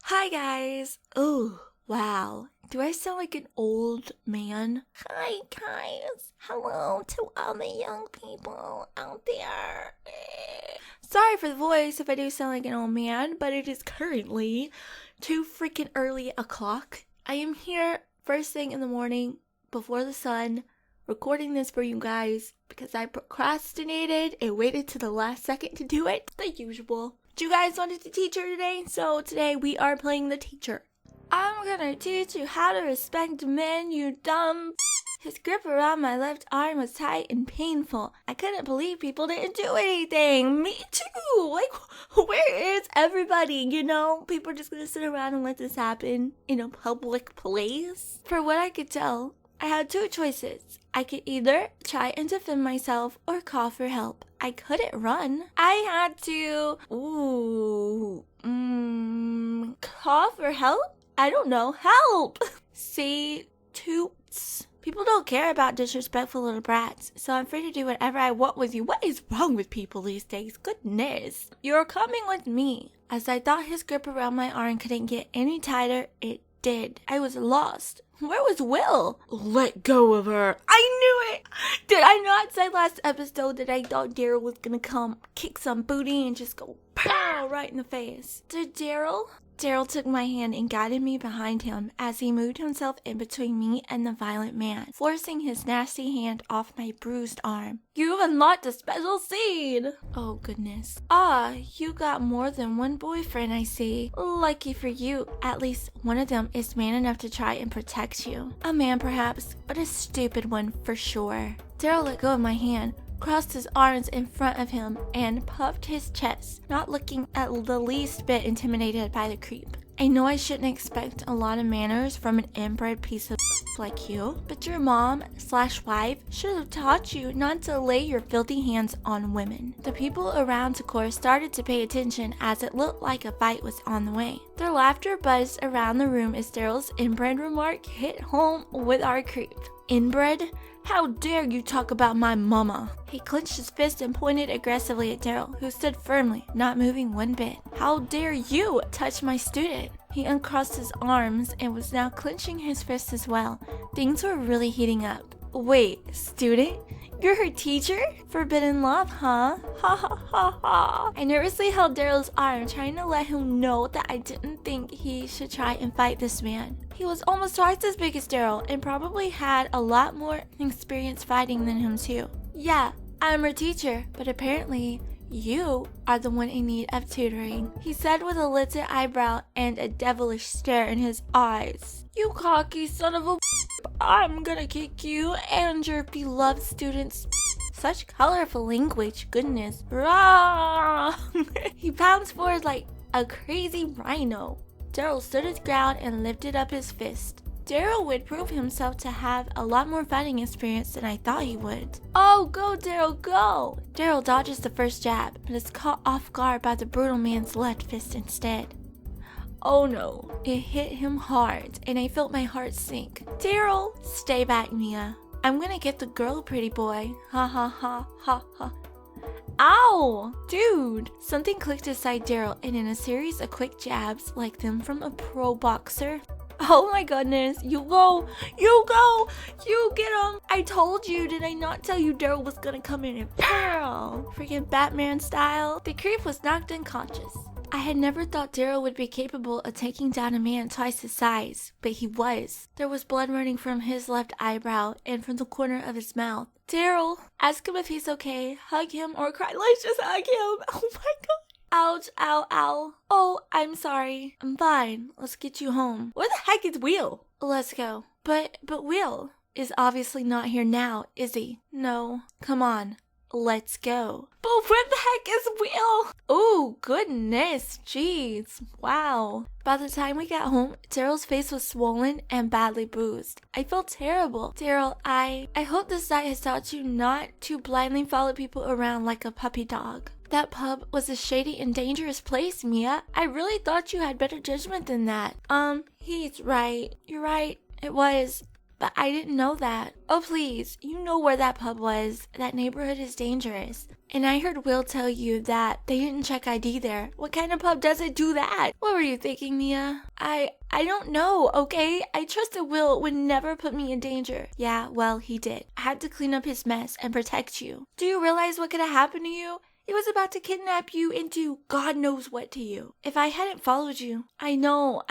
Hi guys! Oh, wow. Do I sound like an old man? Hi guys! Hello to all the young people out there. Sorry for the voice if I do sound like an old man, but it is currently too freaking early o'clock. I am here first thing in the morning before the sun, recording this for you guys because I procrastinated and waited to the last second to do it, the usual. You guys wanted the teacher today, so today we are playing the teacher. I'm gonna teach you how to respect men, you dumb. His grip around my left arm was tight and painful. I couldn't believe people didn't do anything. Me too. Like, where is everybody? You know, people are just gonna sit around and let this happen in a public place. For what I could tell, I had two choices. I could either try and defend myself or call for help. I couldn't run. I had to, call for help? I don't know. Help! See, toots. People don't care about disrespectful little brats, so I'm free to do whatever I want with you. What is wrong with people these days? Goodness. You're coming with me. As I thought his grip around my arm couldn't get any tighter, it did. I was lost. Where was Will? Let go of her. I knew it! Did I not say last episode that I thought Daryl was gonna come kick some booty and just go pow right in the face? Did Daryl? Daryl took my hand and guided me behind him as he moved himself in between me and the violent man, forcing his nasty hand off my bruised arm. You've unlocked a special seed! Oh goodness. You got more than one boyfriend, I see. Lucky for you, at least one of them is man enough to try and protect you. A man perhaps, but a stupid one for sure. Daryl let go of my hand, crossed his arms in front of him, and puffed his chest, not looking at the least bit intimidated by the creep. I know I shouldn't expect a lot of manners from an inbred piece of like you, but your mom/wife should have taught you not to lay your filthy hands on women. The people around, of course, started to pay attention as it looked like a fight was on the way. Their laughter buzzed around the room as Daryl's inbred remark hit home with our creep. Inbred? How dare you talk about my mama? He clenched his fist and pointed aggressively at Daryl, who stood firmly, not moving one bit. How dare you touch my student? He uncrossed his arms and was now clenching his fist as well. Things were really heating up. Wait, student? You're her teacher? Forbidden love, huh? Ha ha ha ha. I nervously held Daryl's arm, trying to let him know that I didn't think he should try and fight this man. He was almost twice as big as Daryl and probably had a lot more experience fighting than him too. Yeah, I'm her teacher, but apparently you are the one in need of tutoring, he said with a lifted eyebrow and a devilish stare in his eyes. You cocky son of a I'm gonna kick you and your beloved students. Such colorful language, goodness. Rah! He pounced forward like a crazy rhino. Daryl stood his ground and lifted up his fist. Daryl would prove himself to have a lot more fighting experience than I thought he would. Oh, go Daryl, go! Daryl dodges the first jab, but is caught off guard by the brutal man's left fist instead. Oh no, it hit him hard, and I felt my heart sink. Daryl, stay back, Mia. I'm gonna get the girl, pretty boy. Ha ha ha ha ha. Ow! Dude! Something clicked inside Daryl, and in a series of quick jabs, like them from a pro boxer. Oh my goodness, you go, you get him. I told you, did I not tell you Daryl was gonna come in and pow! Freaking Batman style. The creep was knocked unconscious. I had never thought Daryl would be capable of taking down a man twice his size, but he was. There was blood running from his left eyebrow and from the corner of his mouth. Daryl, ask him if he's okay, hug him or cry. Let's just hug him. Oh my god. Ouch, ow, ow. Oh, I'm sorry. I'm fine. Let's get you home. Where the heck is Will? Let's go. But Will is obviously not here now, is he? No. Come on. Let's go. But where the heck is Will? Oh, goodness. Jeez. Wow. By the time we got home, Daryl's face was swollen and badly bruised. I felt terrible. Daryl, I hope this night has taught you not to blindly follow people around like a puppy dog. That pub was a shady and dangerous place, Mia. I really thought you had better judgment than that. He's right. You're right. It was. but I didn't know that. Oh, please, you know where that pub was. That neighborhood is dangerous. And I heard Will tell you that they didn't check ID there. What kind of pub doesn't do that? What were you thinking, Mia? I don't know, okay? I trusted Will would never put me in danger. Yeah, well, he did. I had to clean up his mess and protect you. Do you realize what could have happened to you? He was about to kidnap you and do God knows what to you. If I hadn't followed you. I know.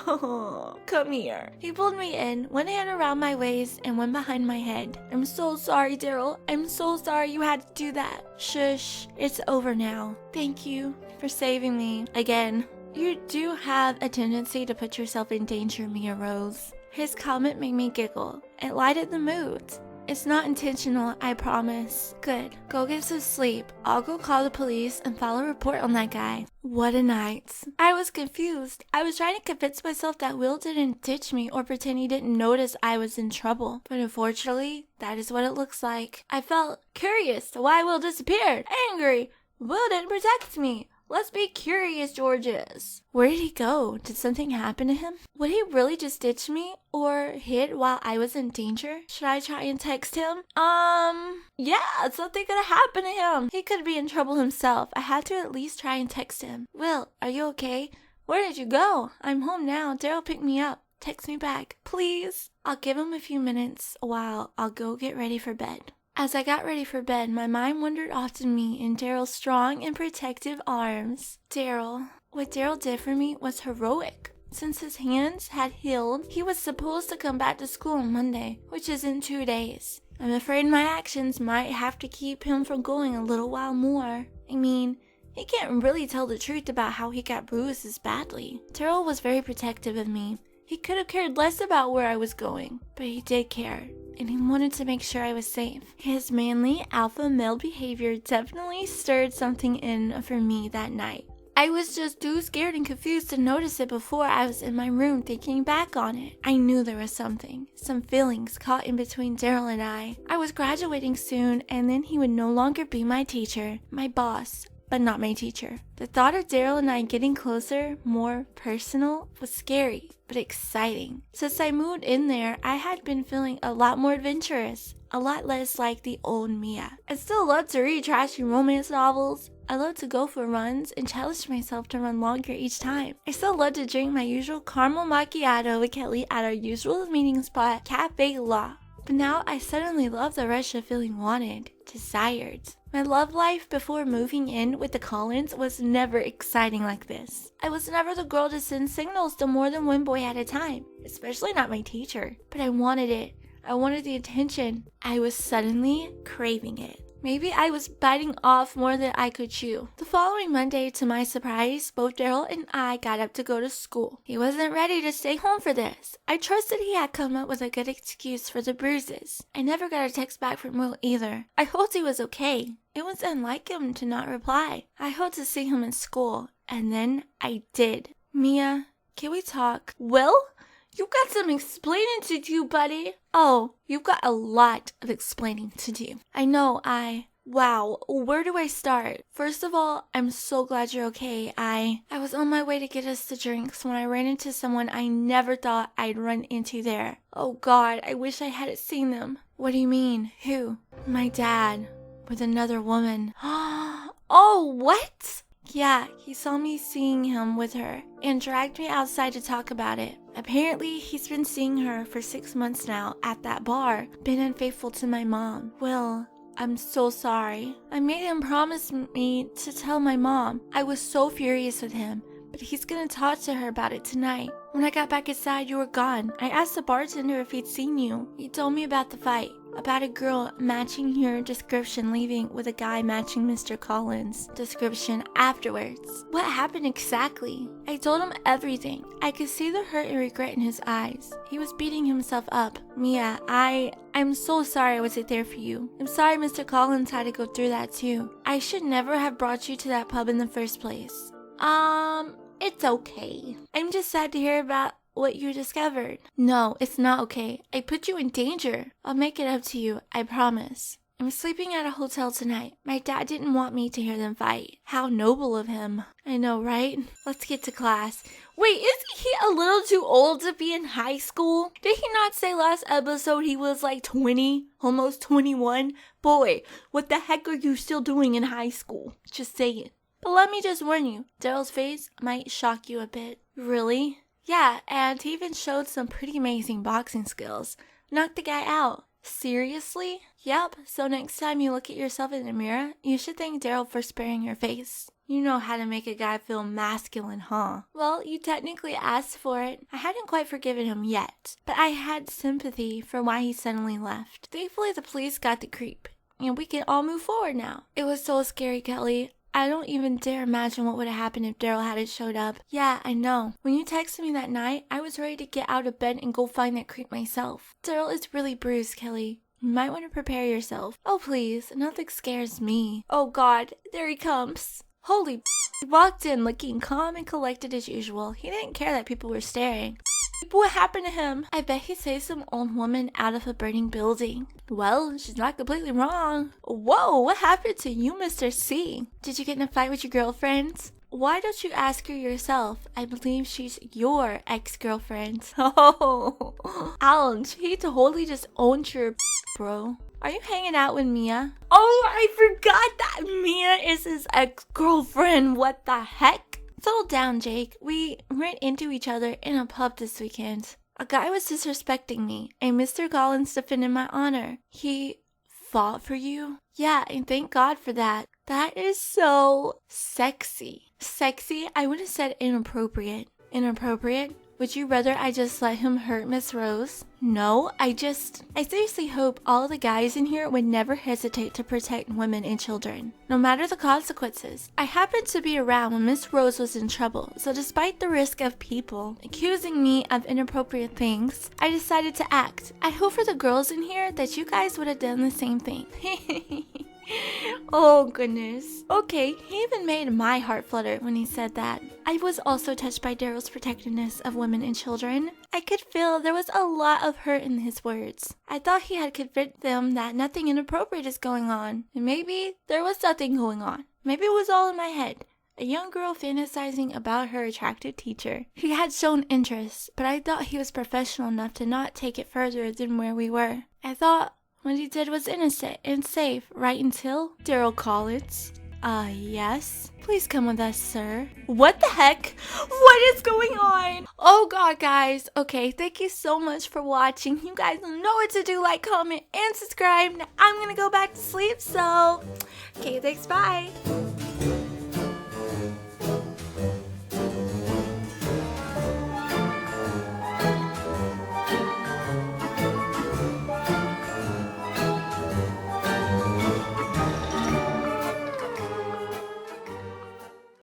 Oh, come here. He pulled me in, one hand around my waist and one behind my head. I'm so sorry, Daryl. I'm so sorry you had to do that. Shush, it's over now. Thank you for saving me again. You do have a tendency to put yourself in danger, Mia Rose. His comment made me giggle. It lightened the mood. It's not intentional, I promise. Good. Go get some sleep. I'll go call the police and file a report on that guy. What a night. I was confused. I was trying to convince myself that Will didn't ditch me or pretend he didn't notice I was in trouble. But unfortunately, that is what it looks like. I felt curious to why Will disappeared. Angry. Will didn't protect me. Let's be curious, Georges. Where did he go? Did something happen to him? Would he really just ditch me or hid while I was in danger? Should I try and text him? Yeah, something could have happened to him. He could be in trouble himself. I had to at least try and text him. Will, are you okay? Where did you go? I'm home now. Daryl picked me up. Text me back, please. I'll give him a few minutes while I'll go get ready for bed. As I got ready for bed, my mind wandered off to me in Daryl's strong and protective arms. Daryl. What Daryl did for me was heroic. Since his hands had healed, he was supposed to come back to school on Monday, which is in 2 days. I'm afraid my actions might have to keep him from going a little while more. I mean, he can't really tell the truth about how he got bruises badly. Daryl was very protective of me. He could have cared less about where I was going, but he did care, and he wanted to make sure I was safe. His manly, alpha male behavior definitely stirred something in for me that night. I was just too scared and confused to notice it before I was in my room thinking back on it. I knew there was something, some feelings caught in between Daryl and I. I was graduating soon, and then he would no longer be my teacher, my boss, but not my teacher. The thought of Daryl and I getting closer, more personal, was scary, but exciting. Since I moved in there, I had been feeling a lot more adventurous, a lot less like the old Mia. I still love to read trashy romance novels. I love to go for runs and challenge myself to run longer each time. I still love to drink my usual caramel macchiato with Kelly at our usual meeting spot, Cafe La. But now I suddenly love the rush of feeling wanted, desired. My love life before moving in with the Collins was never exciting like this. I was never the girl to send signals to more than one boy at a time, especially not my teacher. But I wanted it. I wanted the attention. I was suddenly craving it. Maybe I was biting off more than I could chew. The following Monday, to my surprise, both Daryl and I got up to go to school. He wasn't ready to stay home for this. I trusted he had come up with a good excuse for the bruises. I never got a text back from Will either. I hoped he was okay. It was unlike him to not reply. I hoped to see him in school, and then I did. Mia, can we talk? Will? You've got some explaining to do, buddy. Oh, you've got a lot of explaining to do. I know, Wow, where do I start? First of all, I'm so glad you're okay. I was on my way to get us the drinks when I ran into someone I never thought I'd run into there. Oh God, I wish I hadn't seen them. What do you mean? Who? My dad. With another woman. Oh, what? Yeah, he saw me seeing him with her and dragged me outside to talk about it. Apparently, he's been seeing her for 6 months now at that bar, been unfaithful to my mom. Will, I'm so sorry. I made him promise me to tell my mom. I was so furious with him, but he's gonna talk to her about it tonight. When I got back inside, you were gone. I asked the bartender if he'd seen you. He told me about the fight, about a girl matching your description leaving with a guy matching Mr. Collins' description afterwards. What happened exactly? I told him everything. I could see the hurt and regret in his eyes. He was beating himself up. Mia, I'm so sorry I wasn't there for you. I'm sorry Mr. Collins had to go through that too. I should never have brought you to that pub in the first place. It's okay. I'm just sad to hear about what you discovered. No, it's not okay. I put you in danger. I'll make it up to you, I promise. I'm sleeping at a hotel tonight. My dad didn't want me to hear them fight. How noble of him. I know, right? Let's get to class. Wait, isn't he a little too old to be in high school? Did he not say last episode he was like 20? Almost 21? Boy, what the heck are you still doing in high school? Just saying. But let me just warn you, Daryl's face might shock you a bit. Really? Yeah, and he even showed some pretty amazing boxing skills. Knocked the guy out. Seriously? Yep, so next time you look at yourself in the mirror, you should thank Daryl for sparing your face. You know how to make a guy feel masculine, huh? Well, you technically asked for it. I hadn't quite forgiven him yet, but I had sympathy for why he suddenly left. Thankfully, the police got the creep, and we can all move forward now. It was so scary, Kelly. I don't even dare imagine what would have happened if Daryl hadn't showed up. Yeah, I know. When you texted me that night, I was ready to get out of bed and go find that creep myself. Daryl is really bruised, Kelly. You might want to prepare yourself. Oh, please. Nothing scares me. Oh, God. There he comes. Holy He walked in looking calm and collected as usual. He didn't care that people were staring. What happened to him? I bet he saved some old woman out of a burning building. Well, she's not completely wrong. Whoa, what happened to you, Mr. C? Did you get in a fight with your girlfriend? Why don't you ask her yourself? I believe she's your ex-girlfriend. Oh, ouch. He totally just owned your bro. Are you hanging out with Mia? Oh, I forgot that Mia is his ex-girlfriend. What the heck? Settle down, Jake. We ran into each other in a pub this weekend. A guy was disrespecting me, and Mr. Collins defended my honor. He fought for you? Yeah, and thank God for that. That is so sexy. Sexy? I would have said inappropriate. Inappropriate? Would you rather I just let him hurt Miss Rose? No, I seriously hope all the guys in here would never hesitate to protect women and children, no matter the consequences. I happened to be around when Miss Rose was in trouble, so despite the risk of people accusing me of inappropriate things, I decided to act. I hope for the girls in here that you guys would have done the same thing. Oh goodness. Okay, he even made my heart flutter when he said that. I was also touched by Daryl's protectiveness of women and children. I could feel there was a lot of hurt in his words. I thought he had convinced them that nothing inappropriate is going on. And maybe there was nothing going on. Maybe it was all in my head. A young girl fantasizing about her attractive teacher. He had shown interest, but I thought he was professional enough to not take it further than where we were. I thought what he did was innocent and safe, right until Daryl Collins. Yes. Please come with us, sir. What the heck? What is going on? Oh God, guys. Okay, thank you so much for watching. You guys know what to do. Like, comment, and subscribe. Now I'm gonna go back to sleep, so... Okay, thanks, bye.